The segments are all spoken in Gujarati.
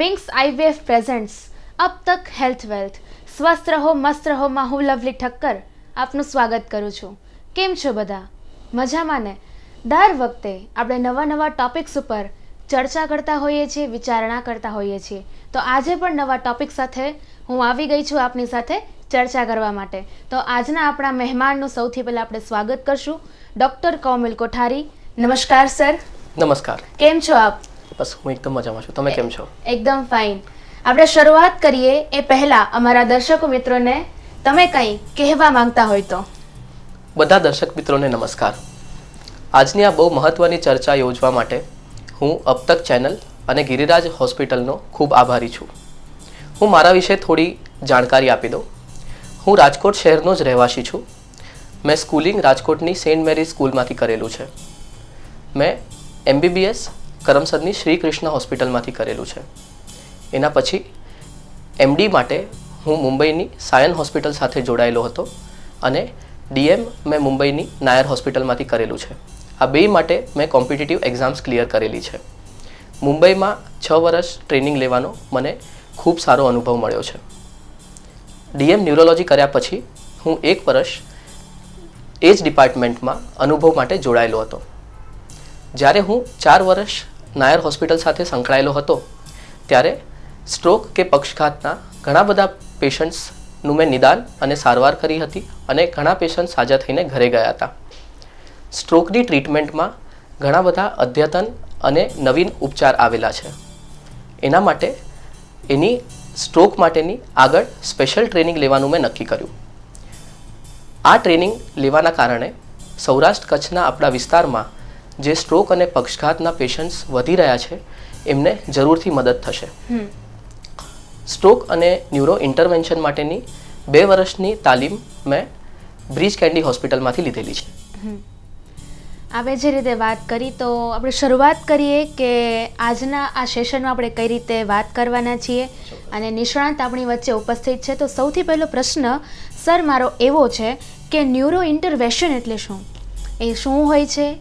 विंग्स IVF प्रेजेंट्स अब तक हेल्थ वेल्थ स्वस्थ रहो मस्त रहो માં હું લવલી ઠક્કર આપનું સ્વાગત કરું છું। કેમ છો બધા? મજામાં ને? દર વખતે આપણે નવા નવા ટોપિક્સ ઉપર ચર્ચા કરતા હોઈએ છીએ, વિચારણા કરતા હોઈએ છીએ। તો આજે પણ નવા ટોપિક સાથે હું આવી ગઈ છું આપની સાથે ચર્ચા કરવા માટે। તો આજના આપણા મહેમાનનું સૌથી પહેલા આપણે સ્વાગત કરશું ડોક્ટર કોમલ કોઠારી। નમસ્કાર સર। નમસ્કાર। કેમ છો આપ? બસ હું એકદમ મજામાં છું, તમે કેમ છો? એકદમ ફાઇન। આપણે શરૂઆત કરીએ એ પહેલા અમારા દર્શકો મિત્રોને તમે કંઈ કહેવા માંગતા હોય તો? બધા દર્શક મિત્રોને નમસ્કાર। આજની આ બહુ મહત્વની ચર્ચા યોજવા માટે હું અબ તક ચેનલ અને ગિરિરાજ હોસ્પિટલનો ખૂબ આભારી છું। હું મારા વિશે થોડી જાણકારી આપી દઉં। હું રાજકોટ શહેરનો જ રહેવાસી છું। મેં સ્કૂલિંગ રાજકોટની સેન્ટ મેરી સ્કૂલમાંથી કરેલું છે। મેં MBBS કરમસદની શ્રી કૃષ્ણ હોસ્પિટલમાંથી કરેલું છે। એના પછી MD માટે હું મુંબઈની સાયન હોસ્પિટલ સાથે જોડાયેલો હતો અને DM મેં મુંબઈની નાયર હોસ્પિટલમાંથી કરેલું છે। આ બે માટે મેં કોમ્પિટિટિવ એક્ઝામ્સ ક્લિયર કરેલી છે। મુંબઈમાં 6 વર્ષ ટ્રેનિંગ લેવાનો મને ખૂબ સારો અનુભવ મળ્યો છે। DM ન્યુરોલોજી કર્યા પછી હું 1 વર્ષ એ જ ડિપાર્ટમેન્ટમાં અનુભવ માટે જોડાયેલો હતો। જ્યારે હું 4 વર્ષ નાયર હોસ્પિટલ સાથે સંકળાયેલો હતો ત્યારે સ્ટ્રોક કે પક્ષઘાતના ઘણા બધા પેશન્ટ્સનું મેં નિદાન અને સારવાર કરી હતી અને ઘણા પેશન્ટ સાજા થઈને ઘરે ગયા હતા। સ્ટ્રોકની ટ્રીટમેન્ટમાં ઘણા બધા અદ્યતન અને નવીન ઉપચાર આવેલા છે। એના માટે એની સ્ટ્રોક માટેની આગળ સ્પેશિયલ ટ્રેનિંગ લેવાનું મેં નક્કી કર્યું। આ ટ્રેનિંગ લેવાના કારણે સૌરાષ્ટ્ર કચ્છના આપણા વિસ્તારમાં જે સ્ટ્રોક અને પક્ષઘાતના પેશન્ટ્સ વધી રહ્યા છે એમને જરૂરથી મદદ થશે। સ્ટ્રોક અને ન્યુરો ઇન્ટરવેન્શન માટેની 2 વર્ષની તાલીમ મેં બ્રિજ કેન્ડી હોસ્પિટલમાંથી લીધેલી છે। આપણે જે રીતે વાત કરી તો આપણે શરૂઆત કરીએ કે આજના આ સેશનમાં આપણે કઈ રીતે વાત કરવાના છીએ અને નિષ્ણાંત આપણી વચ્ચે ઉપસ્થિત છે। તો સૌથી પહેલો પ્રશ્ન સર મારો એવો છે કે ન્યુરો ઇન્ટરવેન્શન એટલે શું? એ શું હોય છે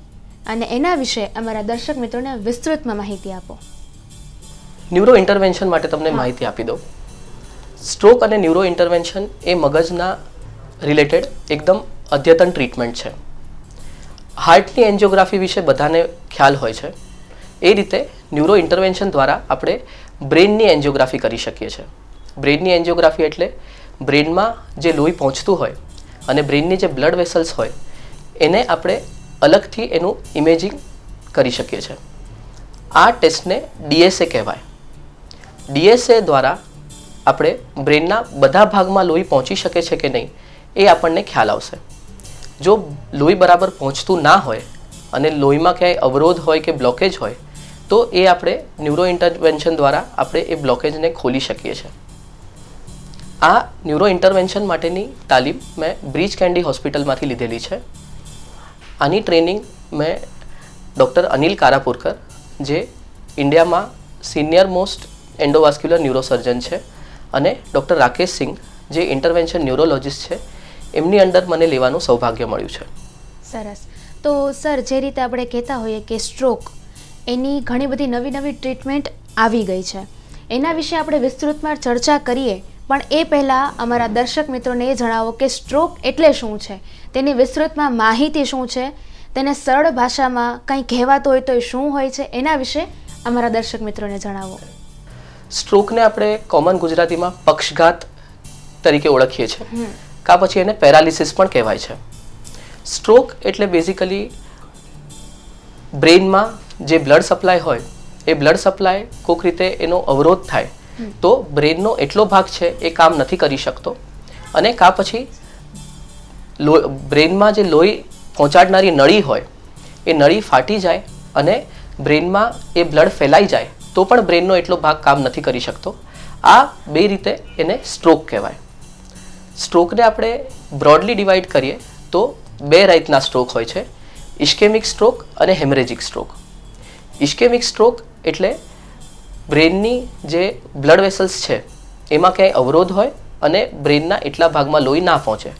અને એના વિશે અમારા દર્શક મિત્રોને વિસ્તૃતમાં માહિતી આપો। ન્યુરો ઇન્ટરવેન્શન માટે તમને માહિતી આપી દઉં। સ્ટ્રોક અને ન્યુરો ઇન્ટરવેન્શન એ મગજના રિલેટેડ એકદમ અદ્યતન ટ્રીટમેન્ટ છે। હાર્ટની એન્જિયોગ્રાફી વિશે બધાને ખ્યાલ હોય છે, એ રીતે ન્યુરો ઇન્ટરવેન્શન દ્વારા આપણે બ્રેનની એન્જિયોગ્રાફી કરી શકીએ છીએ। બ્રેનની એન્જિયોગ્રાફી એટલે બ્રેનમાં જે લોહી પહોંચતું હોય અને બ્રેનની જે બ્લડ વેસલ્સ હોય એને આપણે અલગથી એનું ઇમેજિંગ કરી શકીએ છીએ। આ ટેસ્ટને DSA કહેવાય। DSA દ્વારા આપણે બ્રેનના બધા ભાગમાં લોહી પહોંચી શકે છે કે નહીં એ આપણને ખ્યાલ આવશે। જો લોહી બરાબર પહોંચતું ના હોય અને લોહીમાં ક્યાંય અવરોધ હોય કે બ્લોકેજ હોય તો એ આપણે ન્યુરો ઇન્ટરવેન્શન દ્વારા આપણે એ બ્લોકેજને ખોલી શકીએ છીએ। આ ન્યુરો ઇન્ટરવેન્શન માટેની તાલીમ મેં બ્રિજ કેન્ડી હોસ્પિટલમાંથી લીધેલી છે। આની ટ્રેનિંગ મેં ડૉક્ટર અનિલ કારાપુરકર જે ઇન્ડિયામાં સિનિયર મોસ્ટ એન્ડોવાસ્ક્યુલર ન્યુરોસર્જન છે અને ડૉક્ટર રાકેશ સિંઘ જે ઇન્ટરવેન્શન ન્યુરોલોજિસ્ટ છે એમની અંડર મને લેવાનું સૌભાગ્ય મળ્યું છે। સરસ। તો સર જે રીતે આપણે કહેતા હોઈએ કે સ્ટ્રોક એની ઘણી બધી નવી નવી ટ્રીટમેન્ટ આવી ગઈ છે, એના વિશે આપણે વિસ્તૃતમાં ચર્ચા કરીએ, પણ એ પહેલાં અમારા દર્શક મિત્રોને એ જણાવો કે સ્ટ્રોક એટલે શું છે, તેની વિસ્તૃતમાં માહિતી શું છે, તેને સરળ ભાષામાં કંઈ કહેવાતું હોય તો એ શું હોય છે, એના વિશે અમારા દર્શક મિત્રોને જણાવો। સ્ટ્રોકને આપણે કોમન ગુજરાતીમાં પક્ષઘાત તરીકે ઓળખીએ છીએ, કા પછી એને પેરાલિસિસ પણ કહેવાય છે। સ્ટ્રોક એટલે બેઝિકલી બ્રેનમાં જે બ્લડ સપ્લાય હોય એ બ્લડ સપ્લાય કોઈક રીતે એનો અવરોધ થાય તો બ્રેનનો એટલો ભાગ છે એ કામ નથી કરી શકતો અને કા પછી બ્રેનમાં જે લોહી પહોંચાડનારી નળી હોય એ નળી ફાટી જાય અને બ્રેનમાં એ બ્લડ ફેલાઈ જાય તો પણ બ્રેનનો એટલો ભાગ કામ નથી કરી શકતો। આ બે રીતે એને સ્ટ્રોક કહેવાય। સ્ટ્રોકને આપણે બ્રોડલી ડિવાઈડ કરીએ તો 2 રીતના સ્ટ્રોક હોય છે, ઇસ્કેમિક સ્ટ્રોક અને હેમરેજિક સ્ટ્રોક। ઇસ્કેમિક સ્ટ્રોક એટલે બ્રેનની જે બ્લડ વેસલ્સ છે એમાં ક્યાંય અવરોધ હોય અને બ્રેનના એટલા ભાગમાં લોહી ના પહોંચે।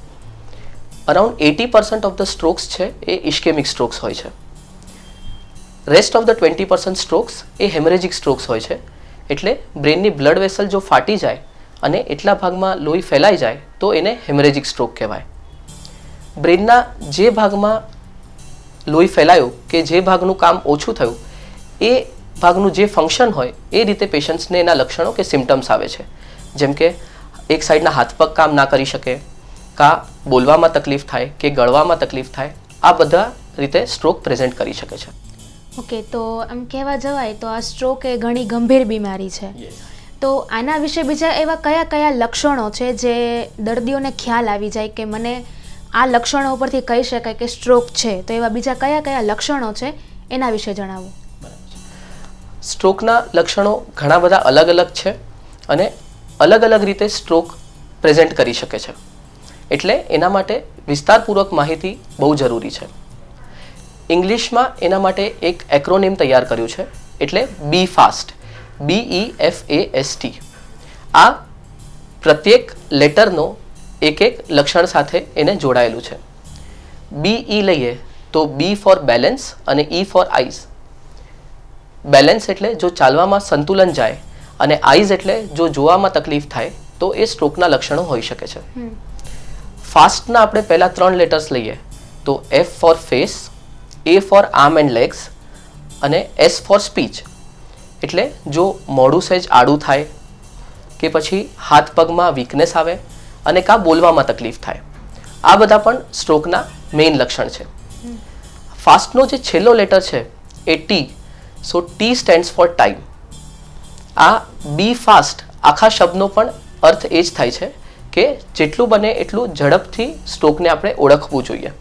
અરાઉન્ડ 80% ઓફ ધ સ્ટ્રોક્સ છે એ ઇસ્કેમિક સ્ટ્રોક્સ હોય છે। Rest of the 20% strokes A haemorrhagic strokes હોય છે એટલે બ્રેનની બ્લડ વેસલ જો ફાટી જાય અને એટલા ભાગમાં લોહી ફેલાઈ જાય તો એને હેમરેજિક સ્ટ્રોક કહેવાય. બ્રેનના જે ભાગમાં લોહી ફેલાયું કે જે ભાગનું કામ ઓછું થયું એ ભાગનું જે ફંક્શન હોય એ રીતે પેશન્ટ્સને એના લક્ષણો કે સિમ્ટમ્સ આવે છે. જેમ કે એક સાઈડના હાથ પગ કામ ના કરી શકે, કાં બોલવામાં તકલીફ થાય કે ગળવામાં તકલીફ થાય, આ બધા રીતે સ્ટ્રોક પ્રેઝન્ટ કરી શકે છે. ઓકે, તો એમ કહેવા જવાય તો આ સ્ટ્રોક એ ઘણી ગંભીર બીમારી છે. તો આના વિશે બીજા એવા કયા કયા લક્ષણો છે જે દર્દીઓને ખ્યાલ આવી જાય કે મને આ લક્ષણો ઉપરથી કહી શકાય કે સ્ટ્રોક છે? તો એવા બીજા કયા કયા લક્ષણો છે એના વિશે જણાવો. સ્ટ્રોકના લક્ષણો ઘણા બધા અલગ અલગ છે અને અલગ અલગ રીતે સ્ટ્રોક પ્રેઝન્ટ કરી શકે છે. એટલે એના માટે વિસ્તારપૂર્વક માહિતી બહુ જરૂરી છે. ઇંગ્લિશમાં એના માટે એક એક્રોનિમ તૈયાર કર્યું છે, એટલે બી ફાસ્ટ, BEFAST. આ પ્રત્યેક લેટરનો એક એક લક્ષણ સાથે એને જોડાયેલું છે. BE લઈએ તો B ફોર બેલેન્સ અને E ફોર આઈઝ. બેલેન્સ એટલે જો ચાલવામાં સંતુલન જાય અને આઈઝ એટલે જો જોવામાં તકલીફ થાય તો એ સ્ટ્રોકના લક્ષણો હોઈ શકે છે. ફાસ્ટના આપણે પહેલા 3 લેટર્સ લઈએ તો F for face, A for arm and legs અને S ફોર સ્પીચ. એટલે જો મોઢું સહેજ આડું થાય કે પછી હાથ પગમાં વીકનેસ આવે અને કાં બોલવામાં તકલીફ થાય, આ બધા પણ સ્ટ્રોકના મેઇન લક્ષણ છે. ફાસ્ટનો જે છેલ્લો લેટર છે એ T, સો T સ્ટેન્ડ્સ ફોર ટાઈમ. આ બી ફાસ્ટ આખા શબ્દનો પણ અર્થ એ જ થાય છે કે જેટલું બને એટલું ઝડપથી સ્ટ્રોકને આપણે ઓળખવું જોઈએ.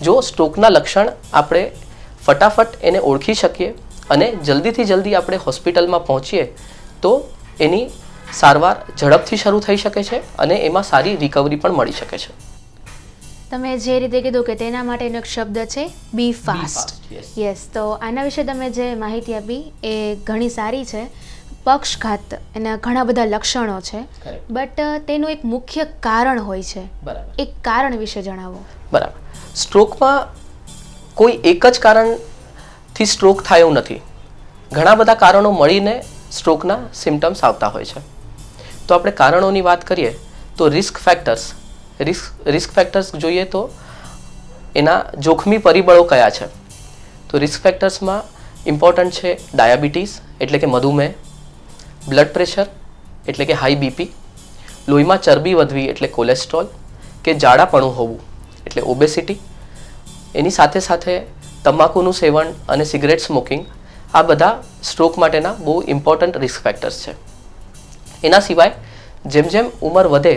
જો સ્ટ્રોકના લક્ષણ આપણે ફટાફટ એને ઓળખી શકીએ અને જલ્દીથી જલ્દી આપણે હોસ્પિટલમાં પહોંચીએ તો એની સારવાર ઝડપથી શરૂ થઈ શકે છે અને એમાં સારી રિકવરી પણ મળી શકે છે. તમે જે રીતે કીધું કે તેના માટેનો એક શબ્દ છે બી ફાસ્ટ. યસ, તો આના વિશે તમે જે માહિતી આપી એ ઘણી સારી છે. પક્ષઘાત એના ઘણા બધા લક્ષણો છે, બટ તેનું એક મુખ્ય કારણ હોય છે. એક કારણ વિશે જણાવો. બરાબર. સ્ટ્રોકમાં કોઈ એક જ કારણથી સ્ટ્રોક થાય એવું નથી. ઘણા બધા કારણો મળીને સ્ટ્રોકના સિમ્ટમ્સ આવતા હોય છે. તો આપણે કારણોની વાત કરીએ તો રિસ્ક ફેક્ટર્સ જોઈએ તો એના જોખમી પરિબળો કયા છે. તો રિસ્ક ફેક્ટર્સમાં ઇમ્પોર્ટન્ટ છે ડાયાબિટીસ એટલે કે મધુમેહ, બ્લડ પ્રેશર એટલે કે હાઈ BP, લોહીમાં ચરબી વધવી એટલે કોલેસ્ટ્રોલ, કે જાડાપણું હોવું એટલે ઓબેસિટી. એની સાથે સાથે તમાકુનું સેવન અને સિગરેટ સ્મોકિંગ, આ બધા સ્ટ્રોક માટેના બહુ ઇમ્પોર્ટન્ટ રિસ્ક ફેક્ટર્સ છે. એના સિવાય જેમ જેમ ઉંમર વધે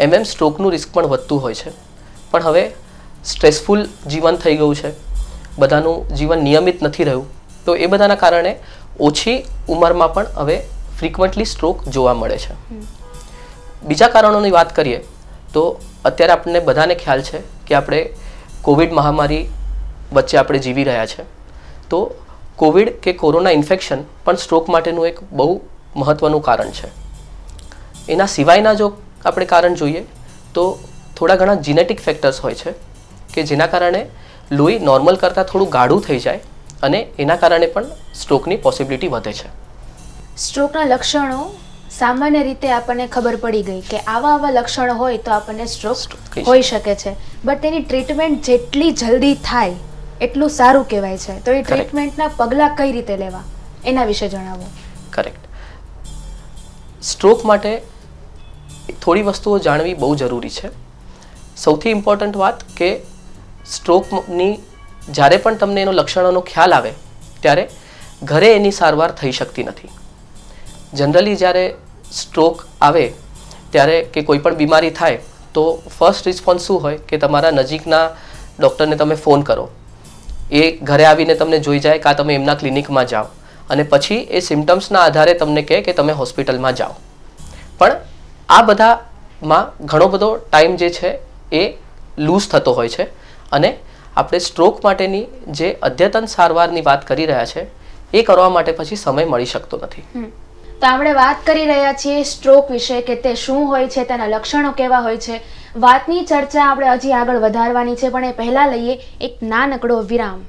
એમ સ્ટ્રોકનું રિસ્ક પણ વધતું હોય છે. પણ હવે સ્ટ્રેસફુલ જીવન થઈ ગયું છે, બધાનું જીવન નિયમિત નથી રહ્યું, તો એ બધાના કારણે ઓછી ઉંમરમાં પણ હવે ફ્રિકવન્ટલી સ્ટ્રોક જોવા મળે છે. બીજા કારણોની વાત કરીએ તો અત્યારે આપણને બધાને ખ્યાલ છે કે આપણે કોવિડ મહામારી વચ્ચે આપણે જીવી રહ્યા છે. તો કોવિડ કે કોરોના ઇન્ફેક્શન પણ સ્ટ્રોક માટેનું એક બહુ મહત્ત્વનું કારણ છે. એના સિવાયના જો આપણે કારણ જોઈએ તો થોડા ઘણા જીનેટિક ફેક્ટર્સ હોય છે કે જેના કારણે લોહી નોર્મલ કરતાં થોડું ગાઢું થઈ જાય અને એના કારણે પણ સ્ટ્રોકની પોસિબિલિટી વધે છે. સ્ટ્રોકના લક્ષણો સામાન્ય રીતે આપણને ખબર પડી ગઈ કે આવા લક્ષણો હોય તો આપણને સ્ટ્રોક હોઈ શકે છે, બટ તેની ટ્રીટમેન્ટ જેટલી જલ્દી થાય એટલું સારું કહેવાય છે. તો એ ટ્રીટમેન્ટના પગલાં કઈ રીતે લેવા એના વિશે જણાવો. કરેક્ટ. સ્ટ્રોક માટે થોડી વસ્તુઓ જાણવી બહુ જરૂરી છે. સૌથી ઇમ્પોર્ટન્ટ વાત કે સ્ટ્રોકની જ્યારે પણ તમને એનો લક્ષણોનો ખ્યાલ આવે ત્યારે ઘરે એની સારવાર થઈ શકતી નથી. જનરલી જ્યારે સ્ટ્રોક આવે ત્યારે કે કોઈ પણ બીમારી થાય તો ફર્સ્ટ રિસ્પોન્સ શું હોય કે તમારા નજીકના ડૉક્ટરને તમે ફોન કરો, એ ઘરે આવીને તમને જોઈ જાય, કાં તમે એમના ક્લિનિકમાં જાઓ અને પછી એ સિમ્ટમ્સના આધારે તમને કહે કે તમે હોસ્પિટલમાં જાઓ. પણ આ બધામાં ઘણો બધો ટાઈમ જે છે એ લૂઝ થતો હોય છે અને આપણે સ્ટ્રોક માટેની જે અદ્યતન સારવારની વાત કરી રહ્યા છે એ કરવા માટે પછી સમય મળી શકતો નથી. તો આપણે વાત કરી રહ્યા છીએ સ્ટ્રોક વિશે કે તે શું હોય છે, તેના લક્ષણો કેવા હોય છે. વાતની ચર્ચા આપણે હજી આગળ વધારવાની છે, પણ એ પહેલાં લઈએ એક નાનકડો વિરામ.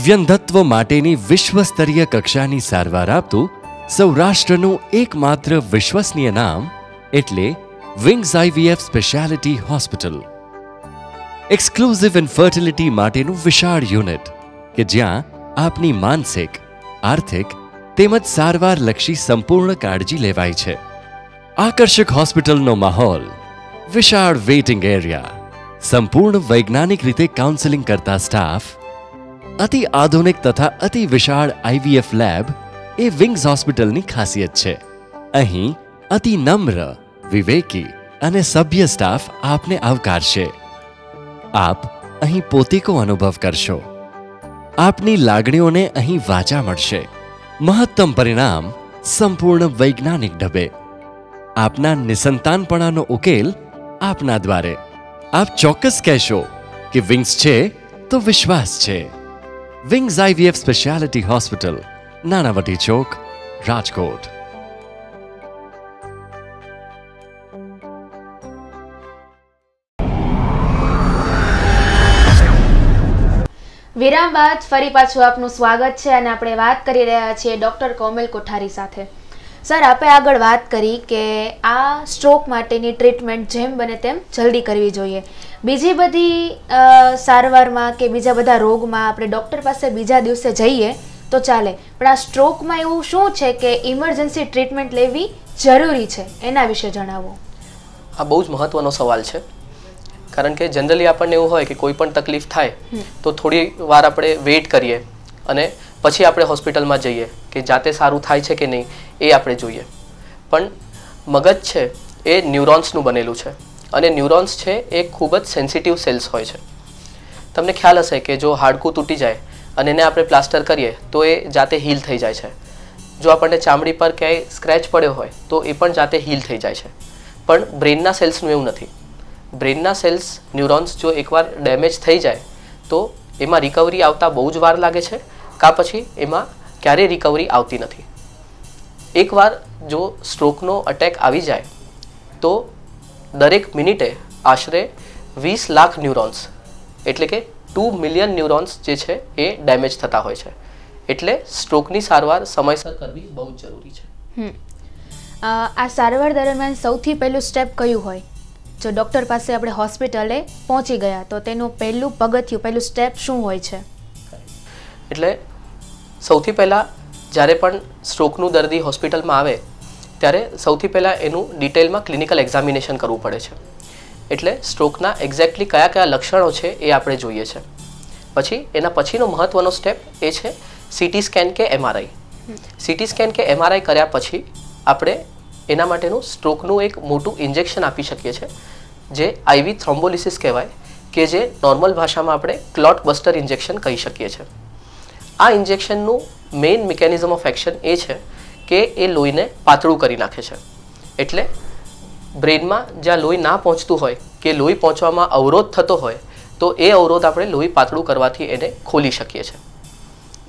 દિવ્યાંગત્વ માટેની વિશ્વસ્તરીય કક્ષાની સારવાર આપતું સૌરાષ્ટ્રનું એકમાત્ર વિશ્વસનીય નામ એટલે wings IVF speciality hospital. Exclusive infertility માટેનું વિશાળ યુનિટ કે જ્યાં આપની માનસિક, આર્થિક તેમજ સારવારલક્ષી સંપૂર્ણ કાળજી લેવાય છે. આકર્ષક હોસ્પિટલનો માહોલ, વિશાળ વેઇટિંગ એરિયા, સંપૂર્ણ વૈજ્ઞાનિક રીતે કાઉન્સેલિંગ કરતા સ્ટાફ, અતિ આધુનિક તથા અતિ વિશાળ IVF લેબ એ વિંગ્સ હોસ્પિટલની ખાસિયત છે. અહીં અતિ નમ્ર, વિવેકી અને સભ્ય સ્ટાફ આપને આવકારશે. આપ અહીં પોતીકો અનુભવ કરશો. આપની લાગણીઓને અહીં વાચા મળશે. મહત્તમ પરિણામ સંપૂર્ણ વૈજ્ઞાનિક ઢબે. આપના નિસંતાનપણાનો ઉકેલ આપના દ્વારે. આપ ચોક્કસ કહેશો કે વિંગ્સ છે તો વિશ્વાસ છે. Wings IVF speciality hospital, Nanavati ચોક, રાજકોટ. વિરામ બાદ ફરી પાછું આપનું સ્વાગત છે અને આપણે વાત કરી રહ્યા છીએ ડૉક્ટર કોમલ કોઠારી સાથે. સર, આપે આગળ વાત કરી કે આ સ્ટ્રોક માટેની ટ્રીટમેન્ટ જેમ બને તેમ જલ્દી કરવી જોઈએ. બીજી બધી સારવારમાં કે બીજા બધા રોગમાં આપણે ડૉક્ટર પાસે બીજા દિવસે જઈએ તો ચાલે, પણ આ સ્ટ્રોકમાં એવું શું છે કે ઇમરજન્સી ટ્રીટમેન્ટ લેવી જરૂરી છે? એના વિશે જણાવો. આ બહુ જ મહત્વનો સવાલ છે, કારણ કે જનરલી આપણને એવું હોય કે કોઈ પણ તકલીફ થાય તો થોડી વાર આપણે વેઇટ કરીએ અને પછી આપણે હોસ્પિટલમાં જઈએ કે જાતે સારું થાય છે કે નહીં એ આપણે જોઈએ. પણ મગજ છે એ ન્યુરોન્સનું બનેલું છે અને ન્યુરોન્સ છે એ ખૂબ જ સેન્સિટિવ સેલ્સ હોય છે. તમને ખ્યાલ હશે કે જો હાડકું તૂટી જાય અને એને આપણે પ્લાસ્ટર કરીએ તો એ જાતે હીલ થઈ જાય છે. જો આપણને ચામડી પર ક્યાંય સ્ક્રેચ પડ્યો હોય તો એ પણ જાતે હીલ થઈ જાય છે. પણ બ્રેઇનના સેલ્સનું એવું નથી. બ્રેઇનના સેલ્સ, ન્યુરોન્સ જો એકવાર ડેમેજ થઈ જાય તો એમાં રિકવરી આવતા બહુ જ વાર લાગે છે, કાં પછી એમાં ક્યારેય રિકવરી આવતી નથી. એકવાર જો સ્ટ્રોકનો અટેક આવી જાય તો દરેક મિનિટે આશરે 20 લાખ ન્યુરોન્સ એટલે કે 2 મિલિયન ન્યુરોન્સ જે છે એ ડેમેજ થતા હોય છે. એટલે સ્ટ્રોકની સારવાર સમયસર કરવી બહુ જ જરૂરી છે. આ સારવાર દરમિયાન સૌથી પહેલું સ્ટેપ કયું હોય? જો ડૉક્ટર પાસે આપણે હોસ્પિટલે પહોંચી ગયા તો તેનું પહેલું પગથિયું, પહેલું સ્ટેપ શું હોય છે? એટલે સૌથી પહેલાં જ્યારે પણ સ્ટ્રોકનું દર્દી હોસ્પિટલમાં આવે ત્યારે સૌથી પહેલાં એનું ડિટેલમાં ક્લિનિકલ એક્ઝામિનેશન કરવું પડે છે. એટલે સ્ટ્રોકના એક્ઝેક્ટલી કયા કયા લક્ષણો છે એ આપણે જોઈએ છે. પછી એના પછીનો મહત્ત્વનો સ્ટેપ એ છે CT સ્કેન કે MRI. CT સ્કેન કે MRI કર્યા પછી આપણે એના માટેનું સ્ટ્રોકનું એક મોટું ઇન્જેક્શન આપી શકીએ છીએ, જે IV થ્રોમ્બોલિસિસ કહેવાય, કે જે નોર્મલ ભાષામાં આપણે ક્લોટ બસ્ટર ઇન્જેક્શન કહી શકીએ છીએ. આ ઇન્જેક્શનનું મેઇન મિકેનિઝમ ઓફ એક્શન એ છે કે એ લોહીને પાતળું કરી નાખે છે. એટલે બ્રેઇનમાં જ્યાં લોહી ના પહોંચતું હોય કે લોહી પહોંચવામાં અવરોધ થતો હોય તો એ અવરોધ આપણે લોહી પાતળું કરવાથી એને ખોલી શકીએ છીએ.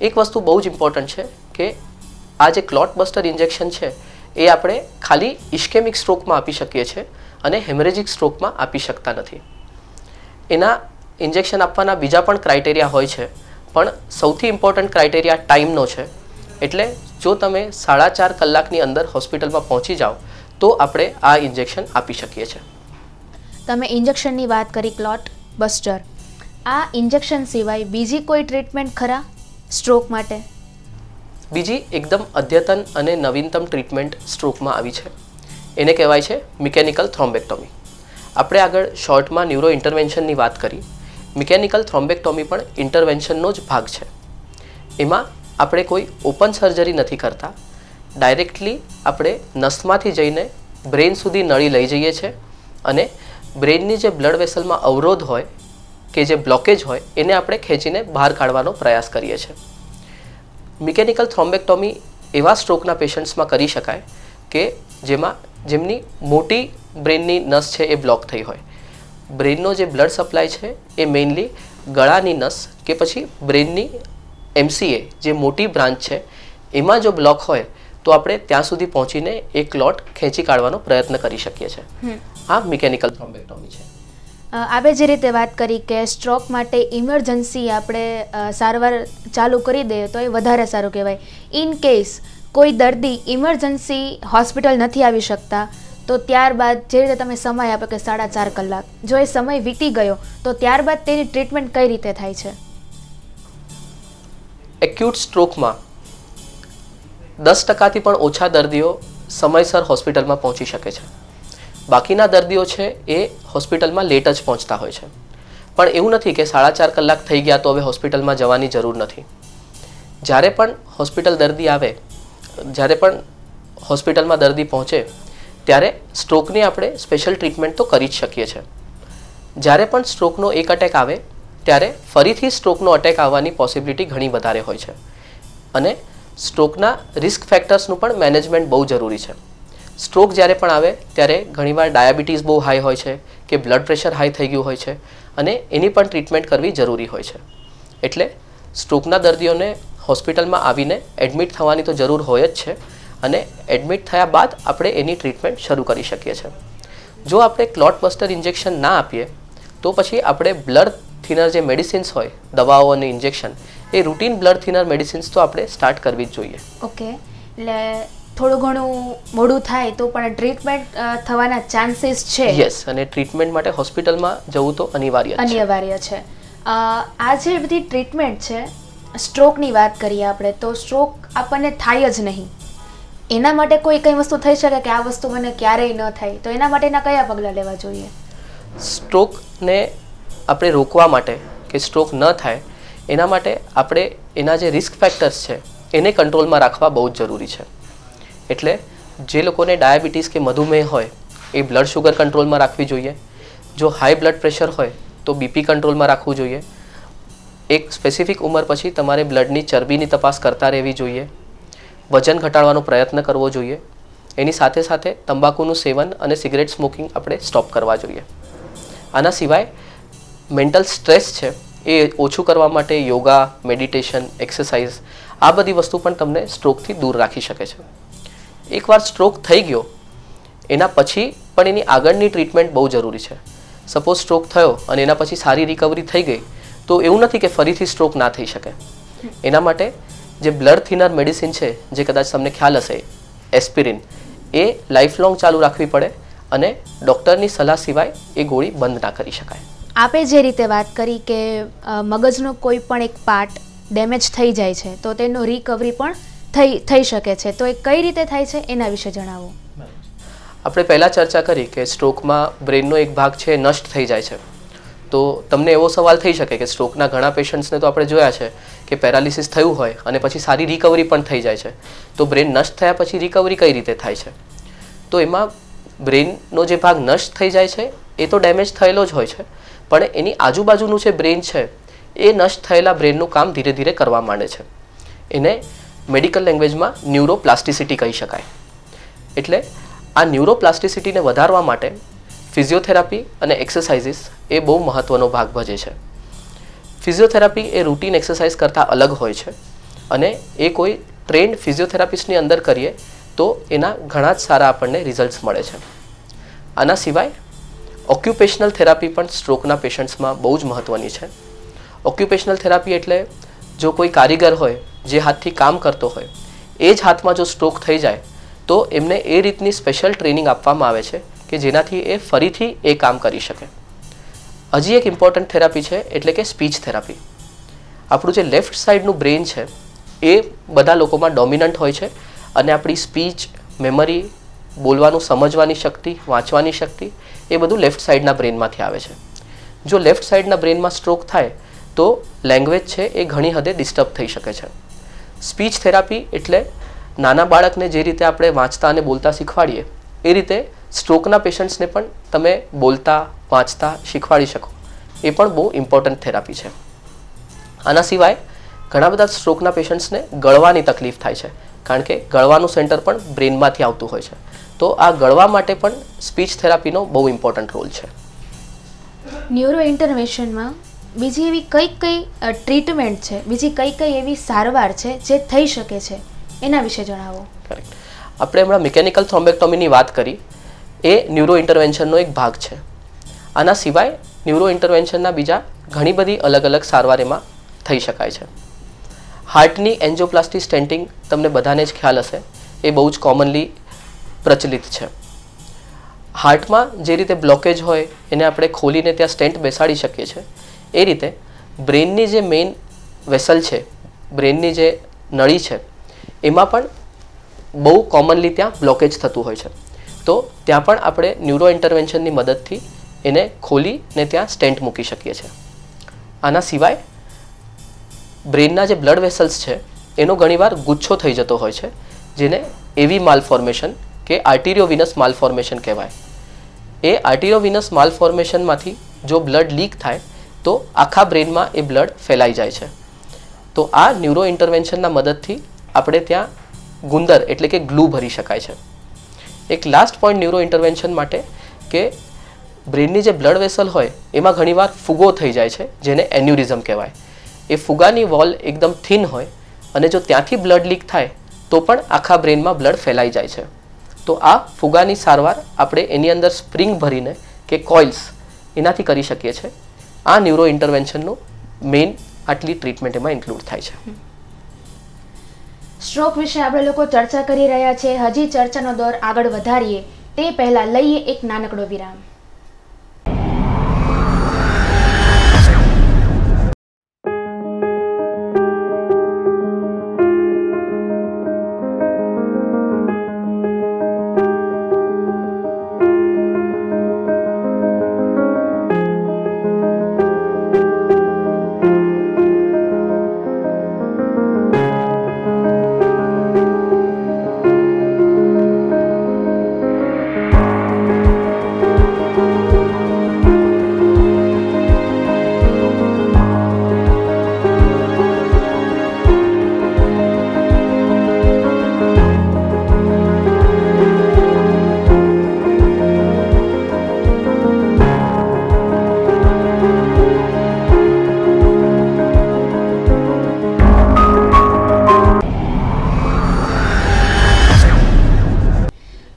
એક વસ્તુ બહુ જ ઇમ્પોર્ટન્ટ છે કે આ જે ક્લોટ બસ્ટર ઇન્જેક્શન છે એ આપણે ખાલી ઇસ્કેમિક સ્ટ્રોકમાં આપી શકીએ છીએ અને હેમરેજિક સ્ટ્રોકમાં આપી શકતા નથી. એના ઇન્જેક્શન આપવાના બીજા પણ ક્રાઇટેરિયા હોય છે, પણ સૌથી ઇમ્પોર્ટન્ટ ક્રાઇટેરિયા ટાઈમનો છે. એટલે જો તમે 4.5 કલાકની અંદર હોસ્પિટલમાં પહોંચી જાઓ તો આપણે આ ઇન્જેક્શન આપી શકીએ છીએ. તમે ઇન્જેક્શનની વાત કરી, ક્લોટ બસ્ટર. આ ઇન્જેક્શન સિવાય બીજી કોઈ ટ્રીટમેન્ટ ખરા સ્ટ્રોક માટે? બીજી એકદમ અદ્યતન અને નવીનતમ ટ્રીટમેન્ટ સ્ટ્રોકમાં આવી છે, એને કહેવાય છે મિકેનિકલ થ્રોમ્બેક્ટોમી. આપણે આગળ શોર્ટમાં ન્યુરો ઇન્ટરવેન્શનની વાત કરી. મિકેનિકલ થ્રોમ્બેક્ટોમી પણ ઇન્ટરવેન્શનનો જ ભાગ છે. એમાં આપણે કોઈ ઓપન સર્જરી નથી કરતા. ડાયરેક્ટલી આપણે નસમાંથી જઈને બ્રેઇન સુધી નળી લઈ જઈએ છીએ અને બ્રેઇનની જે બ્લડ વેસલમાં અવરોધ હોય કે જે બ્લોકેજ હોય એને આપણે ખેંચીને બહાર કાઢવાનો પ્રયાસ કરીએ છીએ. મિકેનિકલ થ્રોમ્બેક્ટોમી એવા સ્ટ્રોકના પેશન્ટ્સમાં કરી શકાય કે જેમની મોટી બ્રેઇનની નસ છે એ બ્લોક થઈ હોય. બ્રેઇનનો જે બ્લડ સપ્લાય છે એ મેઇનલી ગળાની નસ કે પછી બ્રેઇનની MCA જે મોટી બ્રાન્ચ છે એમાં જો બ્લોક હોય તો આપણે ત્યાં સુધી પહોંચીને એ ક્લોટ ખેંચી કાઢવાનો પ્રયત્ન કરી શકીએ છીએ. આ મિકેનિકલ થ્રોમ્બેક્ટોમી છે. આપણે જે રીતે વાત કરી કે સ્ટ્રોક માટે ઇમરજન્સી આપણે સારવાર ચાલુ કરી દઈએ તો એ વધારે સારું કહેવાય. ઇન કેસ કોઈ દર્દી ઇમરજન્સી હોસ્પિટલ નથી આવી શકતા તો ત્યારબાદ જે રીતે તમે સમય આપો કે 4.5 કલાક, જો એ સમય વીતી ગયો તો ત્યારબાદ તેની ટ્રીટમેન્ટ કઈ રીતે થાય છે? એક્યુટ સ્ટ્રોકમાં 10%થી પણ ઓછા દર્દીઓ સમયસર હોસ્પિટલમાં પહોંચી શકે છે. બાકીના દર્દીઓ છે એ હોસ્પિટલમાં લેટ જ પહોંચતા હોય છે. પણ એવું નથી કે 4.5 કલાક થઈ ગયા તો હવે હોસ્પિટલમાં જવાની જરૂર નથી. જ્યારે પણ હોસ્પિટલમાં દર્દી પહોંચે ત્યારે સ્ટ્રોકની આપણે સ્પેશિયલ ટ્રીટમેન્ટ તો કરી જ શકીએ છીએ. જ્યારે પણ સ્ટ્રોકનો એક અટેક આવે ત્યારે ફરીથી સ્ટ્રોકનો અટેક આવવાની પોસિબિલિટી ઘણી વધારે હોય છે અને સ્ટ્રોકના રિસ્ક ફેક્ટર્સનું પણ મેનેજમેન્ટ બહુ જરૂરી છે. સ્ટ્રોક જ્યારે પણ આવે ત્યારે ઘણીવાર ડાયાબિટીસ બહુ હાઈ હોય છે કે બ્લડ પ્રેશર હાઈ થઈ ગયું હોય છે અને એની પણ ટ્રીટમેન્ટ કરવી જરૂરી હોય છે. એટલે સ્ટ્રોકના દર્દીઓને હોસ્પિટલમાં આવીને એડમિટ થવાની તો જરૂર હોય જ છે અને એડમિટ થયા બાદ આપણે એની ટ્રીટમેન્ટ શરૂ કરી શકીએ છીએ. જો આપણે ક્લોટ બસ્ટર ઇન્જેક્શન ના આપીએ તો પછી આપણે બ્લડ થિનર જે મેડિસિન્સ હોય, દવાઓ અને ઇન્જેક્શન, એ રૂટીન બ્લડ થિનર મેડિસિન્સ તો આપણે સ્ટાર્ટ કરવી જ જોઈએ. ઓકે, એટલે થોડું ઘણું મોડું થાય તો પણ ટ્રીટમેન્ટ થવાના ચાન્સીસ છે? યસ, અને ટ્રીટમેન્ટ માટે હોસ્પિટલમાં જવું તો અનિવાર્ય છે. આ જે બધી ટ્રીટમેન્ટ છે, સ્ટ્રોકની વાત કરીએ આપણે તો સ્ટ્રોક આપણને થાય જ નહીં, એના માટે કઈ વસ્તુ થઈ શકે કે આ વસ્તુ મને ક્યારેય ન થાય, તો એના માટેના કયા પગલાં લેવા જોઈએ? સ્ટ્રોકને આપણે રોકવા માટે કે સ્ટ્રોક ન થાય એના માટે આપણે એના જે રિસ્ક ફેક્ટર્સ છે એને કંટ્રોલમાં રાખવા બહુ જ જરૂરી છે. એટલે જે લોકોને ડાયાબિટીસ કે મધુમેહ હોય એ બ્લડ શુગર કંટ્રોલમાં રાખવી જોઈએ. જો હાઈ બ્લડ પ્રેશર હોય તો બીપી કંટ્રોલમાં રાખવું જોઈએ. એક સ્પેસિફિક ઉંમર પછી તમારે બ્લડની ચરબીની તપાસ કરતા રહેવી જોઈએ. વજન ઘટાડવાનો પ્રયત્ન કરવો જોઈએ. એની સાથે સાથે તંબાકુનું સેવન અને સિગરેટ સ્મોકિંગ આપણે સ્ટોપ કરવા જોઈએ. આના સિવાય મેન્ટલ સ્ટ્રેસ છે એ ઓછું કરવા માટે યોગા, મેડિટેશન, એક્સરસાઇઝ આ બધી વસ્તુ પણ તમને સ્ટ્રોકથી દૂર રાખી શકે છે. એકવાર સ્ટ્રોક થઈ ગયો એના પછી પણ એની આગળની ટ્રીટમેન્ટ બહુ જરૂરી છે. સપોઝ સ્ટ્રોક થયો અને એના પછી સારી રિકવરી થઈ ગઈ તો એવું નથી કે ફરીથી સ્ટ્રોક ના થઈ શકે. એના માટે જે બ્લડ થિનર મેડિસિન છે, જે કદાચ તમને ખ્યાલ હશે, એસ્પિરિન, એ લાઈફ લોંગ ચાલુ રાખવી પડે અને ડૉક્ટરની સલાહ સિવાય એ ગોળી બંધ ના કરી શકાય. આપે જે રીતે વાત કરી કે મગજનો કોઈ પણ એક પાર્ટ ડેમેજ થઈ જાય છે તો તેનો રિકવરી પણ થઈ શકે છે, તો એ કઈ રીતે થાય છે એના વિશે જણાવો. આપણે પહેલાં ચર્ચા કરી કે સ્ટ્રોકમાં બ્રેનનો એક ભાગ છે નષ્ટ થઈ જાય છે. તો તમને એવો સવાલ થઈ શકે કે સ્ટ્રોકના ઘણા પેશન્ટ્સને તો આપણે જોયા છે કે પેરાલિસિસ થયું હોય અને પછી સારી રિકવરી પણ થઈ જાય છે. તો બ્રેન નષ્ટ થયા પછી રિકવરી કઈ રીતે થાય છે? તો એમાં બ્રેનનો જે ભાગ નષ્ટ થઈ જાય છે એ તો ડેમેજ થયેલો જ હોય છે, પણ એની આજુબાજુનું જે બ્રેન છે એ નષ્ટ થયેલા બ્રેનનું કામ ધીરે ધીરે કરવા માંડે છે. એને મેડિકલ લેંગ્વેજમાં ન્યુરોપ્લાસ્ટિસિટી કહી શકાય. એટલે આ ન્યુરોપ્લાસ્ટિસિટીને વધારવા માટે ફિઝિયોથેરાપી અને એક્સરસાઇઝીસ એ બહુ મહત્ત્વનો ભાગ ભજે છે. ફિઝિયોથેરાપી એ રૂટીન એક્સરસાઇઝ કરતાં અલગ હોય છે અને એ કોઈ ટ્રેન્ડ ફિઝિયોથેરાપિસ્ટની અંદર કરીએ તો એના ઘણા જ સારા આપણને રિઝલ્ટ્સ મળે છે. આના સિવાય ઓક્યુપેશનલ થેરાપી પણ સ્ટ્રોકના પેશન્ટ્સમાં બહુ જ મહત્ત્વની છે. ઓક્યુપેશનલ થેરાપી એટલે જો કોઈ કારીગર હોય જે હાથથી કામ કરતો હોય એ જ હાથમાં જો સ્ટ્રોક થઈ જાય તો એમને એ રીતની સ્પેશિયલ ટ્રેનિંગ આપવામાં આવે છે કે જેનાથી એ ફરીથી એ કામ કરી શકે. હજી એક ઇમ્પોર્ટન્ટ થેરાપી છે એટલે કે સ્પીચ થેરાપી. આપણું જે લેફ્ટ સાઈડનું બ્રેન છે એ બધા લોકોમાં ડોમિનન્ટ હોય છે અને આપણી સ્પીચ, મેમરી, બોલવાનું સમજવાની શક્તિ, વાંચવાની શક્તિ એ બધું લેફ્ટ સાઈડના બ્રેનમાંથી આવે છે. જો લેફ્ટ સાઈડના બ્રેનમાં સ્ટ્રોક થાય તો લેંગ્વેજ છે એ ઘણી હદે ડિસ્ટર્બ થઈ શકે છે. સ્પીચ થેરાપી એટલે નાના બાળકને જે રીતે આપણે વાંચતા અને બોલતા શીખવાડીએ એ રીતે સ્ટ્રોકના પેશન્ટ્સને પણ તમે બોલતા, વાંચતા શીખવાડી શકો. એ પણ બહુ ઇમ્પોર્ટન્ટ થેરાપી છે. આના સિવાય ઘણા બધા સ્ટ્રોકના પેશન્ટ્સને ગળવાની તકલીફ થાય છે, કારણ કે ગળવાનું સેન્ટર પણ બ્રેનમાંથી આવતું હોય છે. તો આ ગળવા માટે પણ સ્પીચ થેરાપીનો બહુ ઇમ્પોર્ટન્ટ રોલ છે. ન્યુરો ઇન્ટરવેન્શનમાં બીજી એવી કઈ ટ્રીટમેન્ટ છે, બીજી કઈ એવી સારવાર છે જે થઈ શકે છે એના વિશે જણાવો. કરેક્ટ. આપણે હમણાં મિકેનિકલ થ્રોમ્બેક્ટોમીની વાત કરી, એ ન્યુરો ઇન્ટરવેન્શનનો એક ભાગ છે. આના સિવાય ન્યુરો ઇન્ટરવેન્શનના બીજા ઘણી બધી અલગ અલગ સારવાર એમાં થઈ શકાય છે. હાર્ટની એન્જિયોપ્લાસ્ટી સ્ટેન્ટિંગ તમને બધાને જ ખ્યાલ હશે, એ બહુ જ કોમનલી પ્રચલિત છે. હાર્ટમાં જે રીતે બ્લોકેજ હોય એને આપણે ખોલીને ત્યાં સ્ટેન્ટ બેસાડી શકીએ છીએ, એ રીતે બ્રેનની જે મેઇન વેસલ છે, બ્રેનની જે નળી છે, એમાં પણ બહુ કોમનલી ત્યાં બ્લોકેજ થતું હોય છે. તો ત્યાં પણ આપણે ન્યુરો ઇન્ટરવેન્શનની મદદથી એને ખોલીને ત્યાં સ્ટેન્ટ મૂકી શકીએ છીએ. આના સિવાય બ્રેનના જે બ્લડ વેસલ્સ છે એનો ઘણીવાર ગુચ્છો થઈ જતો હોય છે, જેને એવી માલફોર્મેશન કે આર્ટિરિયોવિનસ માલફોર્મેશન કહેવાય. એ આર્ટિરિયોવિનસ માલફોર્મેશનમાંથી જો બ્લડ લીક થાય તો આખા બ્રેનમાં એ બ્લડ ફેલાઈ જાય છે. તો આ ન્યુરો ઇન્ટરવેન્શનના મદદથી આપણે ત્યાં ગુંદર એટલે કે ગ્લુ ભરી શકાય છે. એક લાસ્ટ પોઈન્ટ ન્યુરો ઇન્ટરવેન્શન માટે કે બ્રેનની જે બ્લડ વેસલ હોય એમાં ઘણીવાર ફુગો થઈ જાય છે, જેને એન્યુરિઝમ કહેવાય. એ ફુગાની વોલ એકદમ થિન હોય અને જો ત્યાંથી બ્લડ લીક થાય તો પણ આખા બ્રેનમાં બ્લડ ફેલાઈ જાય છે. તો આ ફુગાની સારવાર આપણે એની અંદર સ્પ્રિંગ ભરીને કે કોઇલ્સ એનાથી કરી શકીએ છીએ. આ ન્યુરો ઇન્ટરવેન્શનનું મેઇન આટલી ટ્રીટમેન્ટ એમાં ઇન્ક્લુડ થાય છે. સ્ટ્રોક વિશે આપણે લોકો ચર્ચા કરી રહ્યા છે. હજી ચર્ચાનો દોર આગળ વધારીએ તે પહેલા લઈએ એક નાનકડો વિરામ.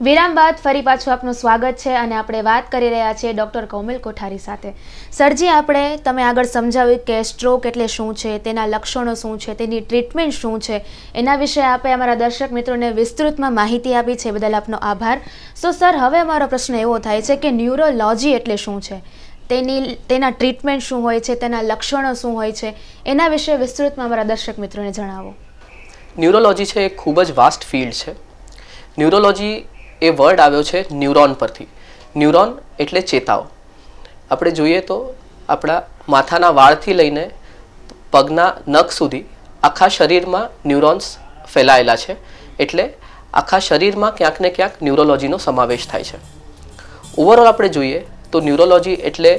વિરામ બાદ ફરી પાછું આપનું સ્વાગત છે અને આપણે વાત કરી રહ્યા છીએ ડૉક્ટર કૌમિલ કોઠારી સાથે. સરજી, તમે આગળ સમજાવ્યું કે સ્ટ્રોક એટલે શું છે, તેના લક્ષણો શું છે, તેની ટ્રીટમેન્ટ શું છે, એના વિશે આપે અમારા દર્શક મિત્રોને વિસ્તૃતમાં માહિતી આપી છે, બદલ આપનો આભાર. સો સર, હવે અમારો પ્રશ્ન એવો થાય છે કે ન્યુરોલોજી એટલે શું છે, તેના ટ્રીટમેન્ટ શું હોય છે, તેના લક્ષણો શું હોય છે, એના વિશે વિસ્તૃતમાં અમારા દર્શક મિત્રોને જણાવો. ન્યુરોલોજી છે એ ખૂબ જ વાસ્ટ ફિલ્ડ છે. ન્યુરોલોજી એ વર્ડ આવ્યો છે ન્યુરોન પરથી. ન્યુરોન એટલે ચેતાઓ. આપણે જોઈએ તો આપણા માથાના વાળથી લઈને પગના નખ સુધી આખા શરીરમાં ન્યુરોન્સ ફેલાયેલા છે. એટલે આખા શરીરમાં ક્યાંક ને ક્યાંક ન્યુરોલોજીનો સમાવેશ થાય છે. ઓવરઓલ આપણે જોઈએ તો ન્યુરોલોજી એટલે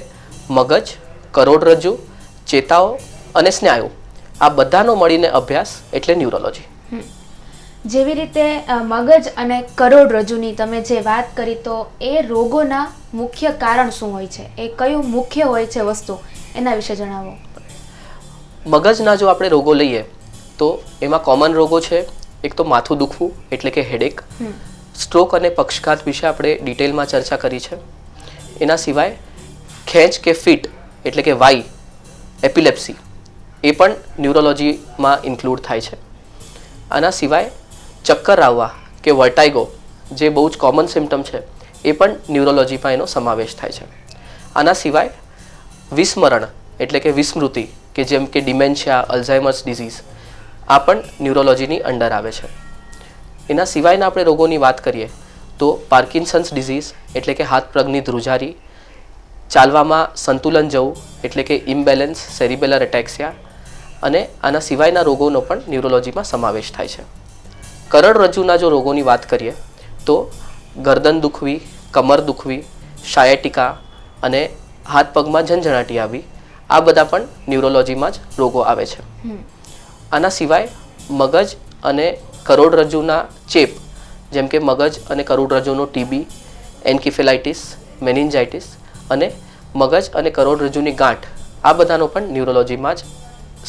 મગજ, કરોડરજ્જુ, ચેતાઓ અને સ્નાયુ, આ બધાનો મળીને અભ્યાસ એટલે ન્યુરોલોજી. જેવી રીતે મગજ અને કરોડરજ્જુની તમે જે વાત કરી, તો એ રોગોના મુખ્ય કારણ શું હોય છે, એ કયું મુખ્ય હોય છે વસ્તુ, એના વિશે જણાવો. મગજના જો આપણે રોગો લઈએ તો એમાં કોમન રોગો છે. એક તો માથું દુખવું એટલે કે હેડેક. સ્ટ્રોક અને પક્ષઘાત વિશે આપણે ડિટેલમાં ચર્ચા કરી છે. એના સિવાય ખેંચ કે ફિટ એટલે કે વાઈ, એપિલેપ્સી, એ પણ ન્યુરોલોજીમાં ઇન્ક્લુડ થાય છે. આના સિવાય ચક્કર આવવા કે વર્ટાઇગો, જે બહુ જ કોમન સિમ્ટમ છે, એ પણ ન્યુરોલોજીમાં એનો સમાવેશ થાય છે. આના સિવાય વિસ્મરણ એટલે કે વિસ્મૃતિ, કે જેમ કે ડિમેન્શિયા, અલ્ઝાઇમર્સ ડિઝીઝ, આ પણ ન્યુરોલોજીની અંડર આવે છે. એના સિવાયના આપણે રોગોની વાત કરીએ તો પાર્કિન્સન્સ ડિઝીઝ એટલે કે હાથ પગની ધ્રુજારી, ચાલવામાં સંતુલન જવું એટલે કે ઇમ્બેલેન્સ, સેરિબેલર એટેક્સિયા, અને આના સિવાયના રોગોનો પણ ન્યુરોલોજીમાં સમાવેશ થાય છે. કરોડરજ્જુના જો રોગોની વાત કરીએ તો ગરદન દુખવી, કમર દુખવી, શાયટિકા અને હાથ પગમાં ઝંઝણાટી આવી, આ બધા પણ ન્યુરોલોજીમાં જ રોગો આવે છે. આના સિવાય મગજ અને કરોડરજ્જુના ચેપ, જેમ કે મગજ અને કરોડરજ્જુનો ટીબી, એન્કેફેલાઇટિસ, મેનિન્જાઇટિસ અને મગજ અને કરોડરજ્જુની ગાંઠ, આ બધાનો પણ ન્યુરોલોજીમાં જ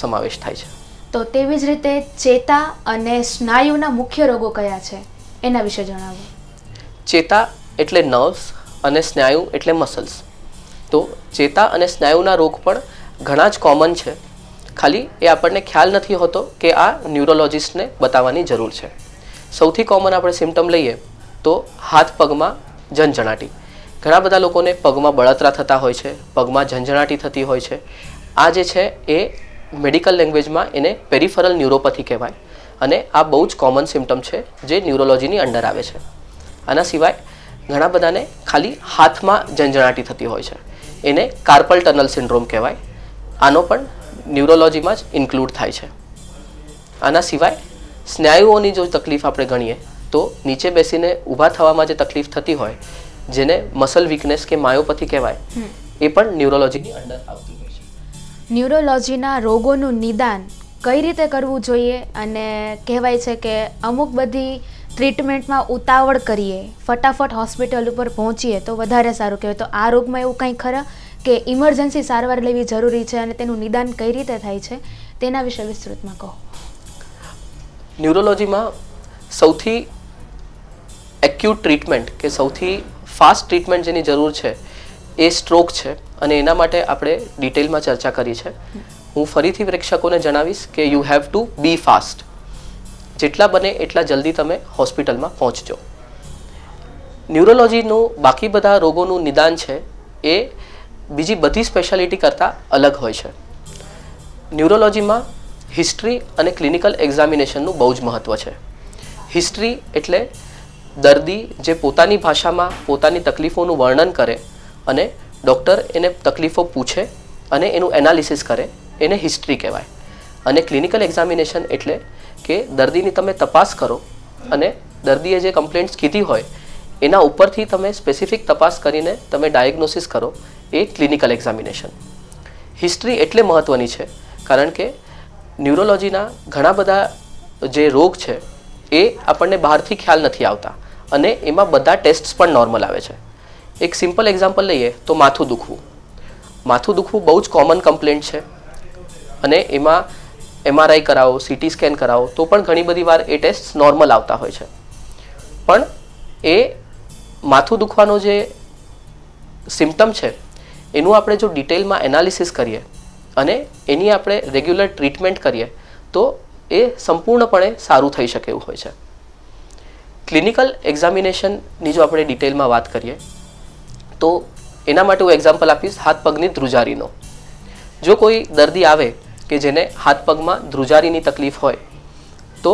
સમાવેશ થાય છે. તો તેવી જ રીતે ચેતા અને સ્નાયુના મુખ્ય રોગો કયા છે, એના વિશે જણાવો. ચેતા એટલે નર્વ્સ અને સ્નાયુ એટલે મસલ્સ. તો ચેતા અને સ્નાયુના રોગ પણ ઘણા જ કોમન છે, ખાલી એ આપણને ખ્યાલ નથી હોતો કે આ ન્યુરોલોજિસ્ટને બતાવવાની જરૂર છે. સૌથી કોમન આપણે સિમ્ટમ લઈએ તો હાથ પગમાં ઝંઝણાટી. ઘણા બધા લોકોને પગમાં બળતરા થતા હોય છે, પગમાં ઝંઝણાટી થતી હોય છે. આ જે છે એ મેડિકલ લેંગ્વેજમાં એને પેરિફરલ ન્યુરોપેથી કહેવાય અને આ બહુ જ કોમન સિમ્ટમ છે જે ન્યુરોલોજીની અંડર આવે છે. આના સિવાય ઘણા બધાને ખાલી હાથમાં ઝંઝણાટી થતી હોય છે, એને કાર્પલ ટનલ સિન્ડ્રોમ કહેવાય. આનો પણ ન્યુરોલોજીમાં જ ઇન્ક્લુડ થાય છે. આના સિવાય સ્નાયુઓની જો તકલીફ આપણે ગણીએ તો નીચે બેસીને ઊભા થવામાં જે તકલીફ થતી હોય, જેને મસલ વીકનેસ કે માયોપેથી કહેવાય, એ પણ ન્યુરોલોજીની અંડર આવતી હોય છે. ન્યુરોલોજીના રોગોનું નિદાન કઈ રીતે કરવું જોઈએ? અને કહેવાય છે કે અમુક બધી ટ્રીટમેન્ટમાં ઉતાવળ કરીએ, ફટાફટ હોસ્પિટલ ઉપર પહોંચીએ તો વધારે સારું કહેવાય. તો આ રોગમાં એવું કંઈ ખરા કે ઇમરજન્સી સારવાર લેવી જરૂરી છે અને તેનું નિદાન કઈ રીતે થાય છે તેના વિશે વિસ્તૃતમાં કહો. ન્યુરોલોજીમાં સૌથી એક્યુટ ટ્રીટમેન્ટ કે સૌથી ફાસ્ટ ટ્રીટમેન્ટ જેની જરૂર છે એ સ્ટ્રોક છે અને એના માટે આપણે ડિટેલમાં ચર્ચા કરી છે. હું ફરીથી પ્રેક્ષકોને જણાવીશ કે you have to be fast. જેટલા બને એટલા જલ્દી તમે હોસ્પિટલમાં પહોંચજો. ન્યુરોલોજીનું બાકી બધા રોગોનું નિદાન છે એ બીજી બધી સ્પેશિયાલિટી કરતાં અલગ હોય છે. ન્યુરોલોજીમાં હિસ્ટ્રી અને ક્લિનિકલ એક્ઝામિનેશનનું બહુ જ મહત્ત્વ છે. હિસ્ટ્રી એટલે દર્દી જે પોતાની ભાષામાં પોતાની તકલીફોનું વર્ણન કરે અને ડૉક્ટર એને તકલીફો પૂછે અને એનું એનાલિસિસ કરે, એને હિસ્ટ્રી કહેવાય. અને ક્લિનિકલ એક્ઝામિનેશન એટલે કે દર્દીની તમે તપાસ કરો અને દર્દીએ જે કમ્પ્લેન્ટ્સ કીધી હોય એના ઉપરથી તમે સ્પેસિફિક તપાસ કરીને તમે ડાયગ્નોસિસ કરો, એ ક્લિનિકલ એક્ઝામિનેશન. હિસ્ટ્રી એટલે મહત્ત્વની છે કારણ કે ન્યુરોલોજીના ઘણા બધા જે રોગ છે એ આપણને બહારથી ખ્યાલ નથી આવતા અને એમાં બધા ટેસ્ટ્સ પણ નોર્મલ આવે છે. એક સિમ્પલ એક્ઝામ્પલ લઈએ તો માથું દુખવું. માથું દુખવું બહુ જ કોમન કમ્પ્લેન્ટ છે અને એમાં MRI કરાવો, CT સ્કેન કરાવો તો પણ ઘણી બધી વાર એ ટેસ્ટ નોર્મલ આવતા હોય છે. પણ એ માથું દુખવાનો જે સિમ્ટમ છે એનું આપણે જો ડિટેલમાં એનાલિસિસ કરીએ અને એની આપણે રેગ્યુલર ટ્રીટમેન્ટ કરીએ તો એ સંપૂર્ણપણે સારું થઈ શકે એવું હોય છે. ક્લિનિકલ એક્ઝામિનેશનની જો આપણે ડિટેલમાં વાત કરીએ તો એના માટે હું એક્ઝામ્પલ આપીશ હાથ પગની ધ્રુજારીનો. જો કોઈ દર્દી આવે કે જેને હાથ પગમાં ધ્રુજારીની તકલીફ હોય તો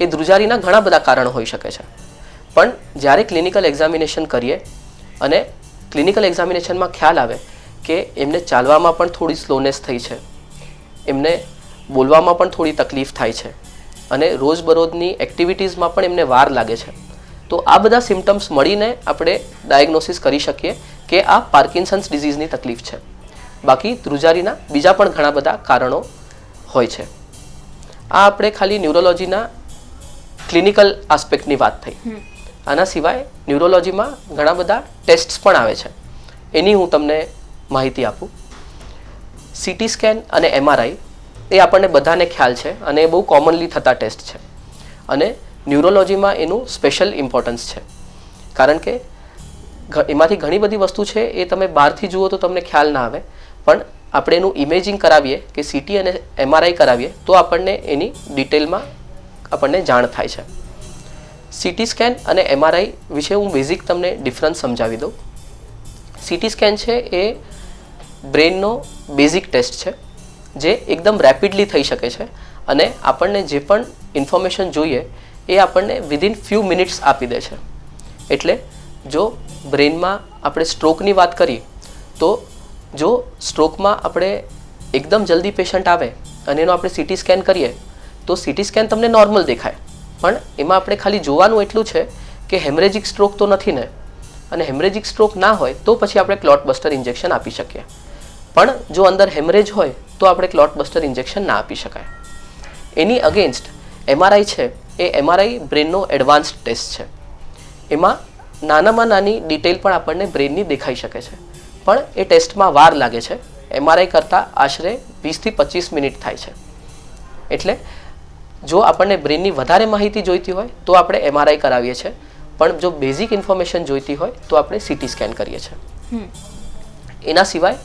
એ ધ્રુજારીના ઘણા બધા કારણ હોઈ શકે છે. પણ જ્યારે ક્લિનિકલ એક્ઝામિનેશન કરીએ અને ક્લિનિકલ એક્ઝામિનેશનમાં ખ્યાલ આવે કે એમને ચાલવામાં પણ થોડી સ્લોનેસ થઈ છે, એમને બોલવામાં પણ થોડી તકલીફ થાય છે અને રોજબરોજની એક્ટિવિટીઝમાં પણ એમને વાર લાગે છે, તો આ બધા સિમ્ટમ્સ મળીને આપણે ડાયગ્નોસિસ કરી શકીએ કે આ પાર્કિન્સન્સ ડિઝીઝની તકલીફ છે. બાકી ધ્રુજારીના બીજા પણ ઘણા બધા કારણો હોય છે. આ આપણે ખાલી ન્યુરોલોજીના ક્લિનિકલ આસ્પેક્ટની વાત થઈ. આના સિવાય ન્યુરોલોજીમાં ઘણા બધા ટેસ્ટ્સ પણ આવે છે, એની હું તમને માહિતી આપું. CT સ્કેન અને MRI એ આપણને બધાને ખ્યાલ છે અને એ બહુ કોમનલી થતા ટેસ્ટ છે અને ન્યુરોલોજીમાં એનું સ્પેશિયલ ઇમ્પોર્ટન્સ છે કારણ કે એમાંથી ઘણી બધી વસ્તુ છે એ તમે બહારથી જુઓ તો તમને ખ્યાલ ના આવે, પણ આપણે એનું ઇમેજિંગ કરાવીએ કે CT અને MRI કરાવીએ તો આપણને એની ડિટેલમાં આપણને જાણ થાય છે. CT સ્કેન અને MRI વિશે હું બેઝિક તમને ડિફરન્સ સમજાવી દઉં. CT સ્કેન છે એ બ્રેનનો બેઝિક ટેસ્ટ છે જે એકદમ રેપિડલી થઈ શકે છે અને આપણને જે પણ ઇન્ફોર્મેશન જોઈએ એ આપણને વિધિન ફ્યુ મિનિટ્સ આપી દે છે. એટલે જો બ્રેનમાં આપણે સ્ટ્રોકની વાત કરીએ તો જો સ્ટ્રોકમાં આપણે એકદમ જલ્દી પેશન્ટ આવે અને એનો આપણે CT સ્કેન કરીએ તો CT સ્કેન તમને નોર્મલ દેખાય, પણ એમાં આપણે ખાલી જોવાનું એટલું છે કે હેમરેજિક સ્ટ્રોક તો નથી ને, અને હેમરેજિક સ્ટ્રોક ના હોય તો પછી આપણે ક્લોટ બસ્ટર ઇન્જેક્શન આપી શકીએ. પણ જો અંદર હેમરેજ હોય તો આપણે ક્લોટ બસ્ટર ઇન્જેક્શન ના આપી શકાય. એની અગેન્સ્ટ MRI છે એ MRI બ્રેનનો એડવાન્સ્ડ ટેસ્ટ છે. એમાં નાનામાં નાની ડિટેલ પણ આપણને બ્રેનની દેખાઈ શકે છે, પણ એ ટેસ્ટમાં વાર લાગે છે. MRI કરતાં આશરે 20 થી 25 મિનિટ થાય છે. એટલે જો આપણને બ્રેનની વધારે માહિતી જોઈતી હોય તો આપણે MRI કરાવીએ છીએ, પણ જો બેઝિક ઇન્ફોર્મેશન જોઈતી હોય તો આપણે CT સ્કેન કરીએ છીએ. એના સિવાય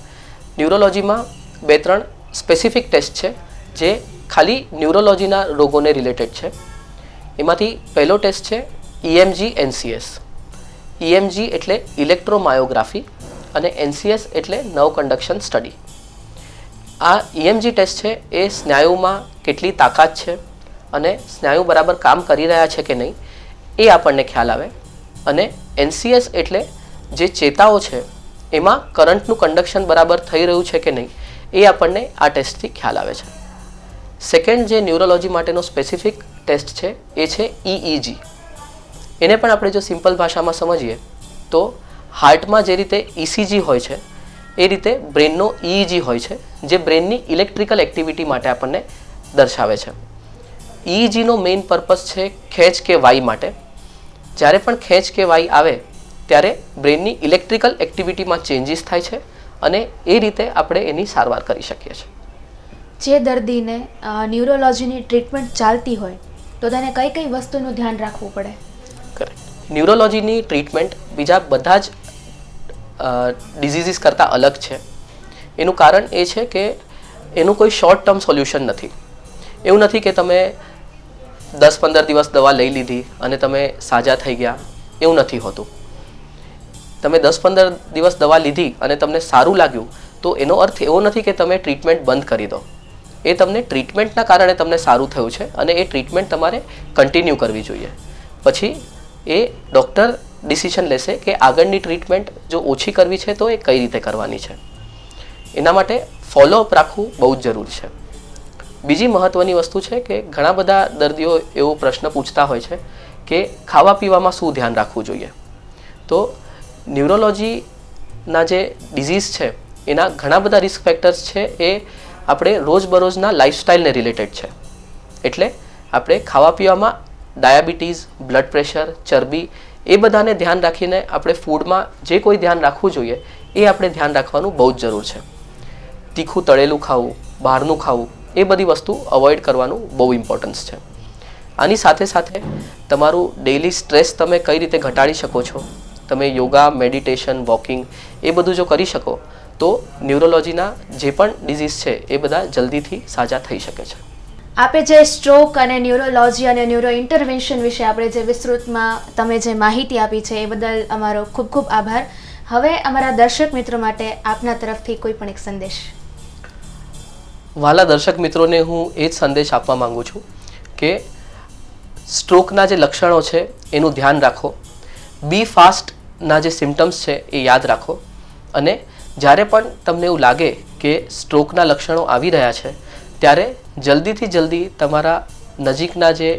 ન્યુરોલોજીમાં 2-3 સ્પેસિફિક ટેસ્ટ છે જે ખાલી ન્યુરોલોજીના રોગોને રિલેટેડ છે. એમાંથી પહેલો ટેસ્ટ છે EMG NCS. EMG એટલે ઇલેક્ટ્રોમાયોગ્રાફી અને NCS એટલે નર્વ કન્ડક્શન સ્ટડી. આ EMG ટેસ્ટ છે એ સ્નાયુમાં કેટલી તાકાત છે અને સ્નાયુ બરાબર કામ કરી રહ્યા છે કે નહીં એ આપણને ખ્યાલ આવે. અને NCS એટલે જે ચેતાઓ છે એમાં કરંટનું કન્ડક્શન બરાબર થઈ રહ્યું છે કે નહીં એ આપણને આ ટેસ્ટથી ખ્યાલ આવે છે. સેકન્ડ જે ન્યુરોલોજી માટેનો સ્પેસિફિક ટેસ્ટ છે એ છે EEG. એને પણ આપણે જો સિમ્પલ ભાષામાં સમજીએ તો હાર્ટમાં જે રીતે ECG હોય છે એ રીતે બ્રેનનો EEG હોય છે જે બ્રેનની ઇલેક્ટ્રિકલ એક્ટિવિટી માટે આપણને દર્શાવે છે. EEGનો મેઇન પર્પઝ છે ખેંચ કે વાઈ માટે. જ્યારે પણ ખેંચ કે વાઈ આવે ત્યારે બ્રેનની ઇલેક્ટ્રિકલ એક્ટિવિટીમાં ચેન્જીસ થાય છે અને એ રીતે આપણે એની સારવાર કરી શકીએ છીએ. જે દર્દીને ન્યુરોલોજીની ટ્રીટમેન્ટ ચાલતી હોય તો તેને કઈ કઈ વસ્તુનું ધ્યાન રાખવું પડે? કરેક્ટ. ન્યુરોલોજીની ટ્રીટમેન્ટ બીજા બધા જ ડિઝીઝીસ કરતાં અલગ છે. એનું કારણ એ છે કે એનું કોઈ શોર્ટ ટર્મ સોલ્યુશન નથી. એવું નથી કે તમે 10-15 દિવસ દવા લઈ લીધી અને તમે સાજા થઈ ગયા, એવું નથી હોતું. તમે 10-15 દિવસ દવા લીધી અને તમને સારું લાગ્યું તો એનો અર્થ એવો નથી કે તમે ટ્રીટમેન્ટ બંધ કરી દો. એ તમને ટ્રીટમેન્ટના કારણે તમને સારું થયું છે અને એ ટ્રીટમેન્ટ તમારે કન્ટિન્યુ કરવી જોઈએ. પછી એ ડૉક્ટર ડિસિઝન લેશે કે આગળની ટ્રીટમેન્ટ જો ઓછી કરવી છે તો એ કઈ રીતે કરવાની છે. એના માટે ફોલોઅપ રાખવું બહુ જ જરૂરી છે. બીજી મહત્ત્વની વસ્તુ છે કે ઘણા બધા દર્દીઓ એવો પ્રશ્ન પૂછતા હોય છે કે ખાવા પીવામાં શું ધ્યાન રાખવું જોઈએ. તો ન્યુરોલોજીના જે ડિઝીઝ છે એના ઘણા બધા રિસ્ક ફેક્ટર્સ છે એ આપણે રોજબરોજના લાઇફસ્ટાઇલને રિલેટેડ છે. એટલે આપણે ખાવા પીવામાં ડાયાબિટીસ, બ્લડ પ્રેશર, ચરબી એ બધાને ધ્યાન રાખીને આપણે ફૂડમાં જે કોઈ ધ્યાન રાખવું જોઈએ એ આપણે ધ્યાન રાખવાનું બહુ જ જરૂર છે. તીખું તળેલું ખાવું, બહારનું ખાવું એ બધી વસ્તુ અવોઇડ કરવાનું બહુ ઇમ્પોર્ટન્સ છે. આની સાથે સાથે તમારું ડેઇલી સ્ટ્રેસ તમે કઈ રીતે ઘટાડી શકો છો, તમે યોગા, મેડિટેશન, વોકિંગ એ બધું જો કરી શકો તો ન્યુરોલોજીના જે પણ ડિઝીઝ છે એ બધા જલ્દીથી સાજા થઈ શકે છે. આપે જે સ્ટ્રોક અને ન્યુરોલોજી અને ન્યુરો ઇન્ટરવેન્શન વિશે આપણે જે વિસ્તૃતમાં તમે જે માહિતી આપી છે એ બદલ અમારો ખૂબ ખૂબ આભાર. હવે અમારા દર્શક મિત્રો માટે આપના તરફથી કોઈ પણ એક સંદેશ. વાલા દર્શક મિત્રોને હું એ જ સંદેશ આપવા માંગુ છું કે સ્ટ્રોકના જે લક્ષણો છે એનું ધ્યાન રાખો. બી ફાસ્ટના જે સિમ્ટમ્સ છે એ યાદ રાખો અને જ્યારે પણ તમને એવું લાગે કે સ્ટ્રોકના લક્ષણો આવી રહ્યા છે ત્યારે જલ્દીથી જલ્દી તમારા નજીકના જે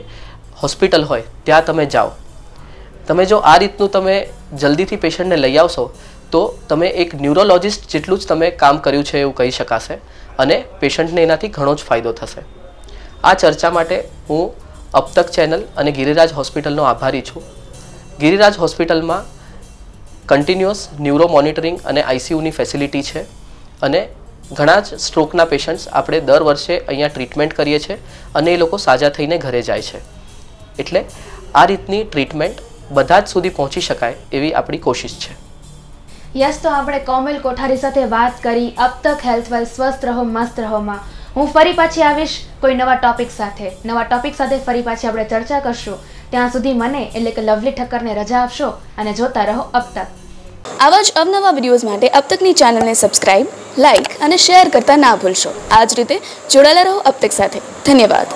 હોસ્પિટલ હોય ત્યાં તમે જાઓ. તમે જો આ રીતનું તમે જલ્દીથી પેશન્ટને લઈ આવશો તો તમે એક ન્યુરોલોજિસ્ટ જેટલું જ તમે કામ કર્યું છે એવું કહી શકાશે અને પેશન્ટને એનાથી ઘણો જ ફાયદો થશે. આ ચર્ચા માટે હું અબતક ચેનલ અને ગિરિરાજ હોસ્પિટલનો આભારી છું. ગિરિરાજ હોસ્પિટલમાં કન્ટિન્યુઅસ ન્યુરો મોનિટરિંગ અને ICUની ફેસિલિટી છે અને ઘણા જ સ્ટ્રોકના પેશન્ટ્સ આપણે દર વર્ષે અહીંયા ટ્રીટમેન્ટ કરીએ છીએ અને એ લોકો સાજા થઈને ઘરે જાય છે. એટલે આ રીતની ટ્રીટમેન્ટ બધા જ સુધી પહોંચી શકાય એવી આપણી કોશિશ છે. યસ, તો આપણે કોમલ કોઠારી સાથે વાત કરી અબતક હેલ્થ વેલ સ્વસ્થ રહો મસ્ત રહોમાં. હું ફરી પાછી આવીશ કોઈ નવા ટોપિક સાથે ફરી પાછી આપણે ચર્ચા કરશું. ત્યાં સુધી મને એટલે કે લવલી ઠક્કરને રજા આપશો અને જોતા રહો અબતક. આવા જ અવનવા વિડીયોઝ માટે અબતકની ચેનલને સબસ્ક્રાઇબ, લાઇક અને શેર કરતા ના ભૂલશો. આ જ રીતે જોડાયેલા રહો અબતક સાથે. ધન્યવાદ.